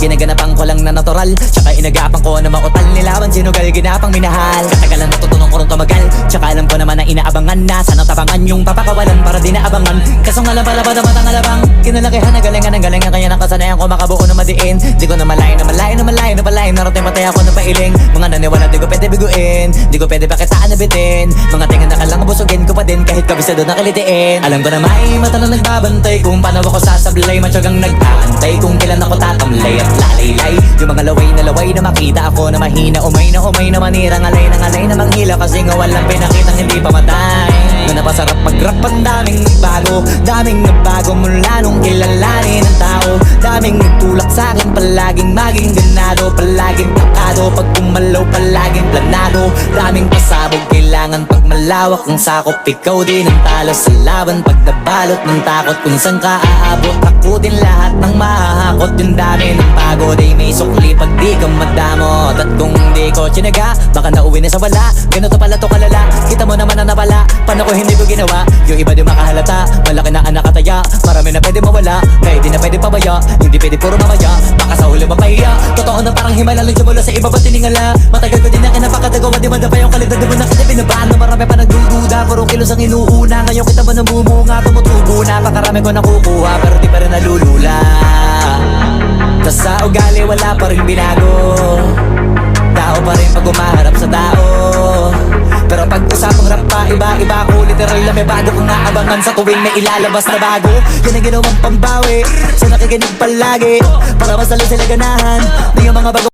Ginaganapan ko lang na natural, tsaka inagapan ko na mautal. Nilawan sinugal, ginapang minahal. Katagalan natutunan ko rin tumagal, tsaka alam ko naman na inaabangan na. Sana tabangan yung papakawalan para di naabangan. Kaso nga lang pala ba dapat ang alabang kinalakihan na galingan ng galingan. Kaya nakasanayan ko makabuo na madiin. Di ko na malayo na malayo na malayo na malayo. Narating patay ako na pailing. Mga naniwala di ko pwede biguin, di ko pwede pakitaan na bitin. Mga tingin na kalang busugin ko pa din kahit kabisado na kilitiin. Alam ko na may mata na nagbabantay kung paano ako sasablay. Matyagang nag-aantay kung kailan ako tatamlay at lalaylay. Yung mga laway na makita ako na mahina. Umay na manira, ngalay na manghila. Kasi nga walang pinakitang hindi pa matay. Na napasarap mag-rap, ang daming nagbago. Daming nagbago mula nung kilalanin ng tao. Daming nagtulak sa'kin, palaging maging ganado. Palaging takado, pag pumalaw palaging planado. Daming pasabog, kailangan pag malawak ang sakop. Ikaw din ang talo sa laban pag nabalot ng takot. Kung saan ka aabot, ako din lahat ng mahahakot. Yung dami ng pagod ay may sukli pag di ka madamot. At kung di ko tsinaga, baka nauwi na sa wala. Ganito pala to kalala, kita mo naman ang napala. Paano ko hindi ko ginawa, yung iba di makahalata. Malaki na anak kataya, marami na pwede mawala. Kaya di na pwede pabaya, hindi pwede puro mamaya. Baka sa huli mapahiya, totoo na parang himala. Lang mula sa iba ba tiningala. Matagal ko din na kinapakadagawa, di ba na pa yung kalidad. Di ba na kasi binabaan na marami pa nagdududa. Puro kilos ang inuuna, ngayon kita ba namumunga. Tumutubo na, kakarami ko nakukuha. Pero di pa rin nalulula. Tas sa ugali wala pa rin binago. Tao pa rin pag umaharap sa tao. Pero pag usapang rap pa, iba-iba ako. Literal na may bago kong naabangan sa tuwing may ilalabas na bago. Yan ang ginawang pambawi sa nakikinig palagi, para mas lalo sila ganahan na yung mga bago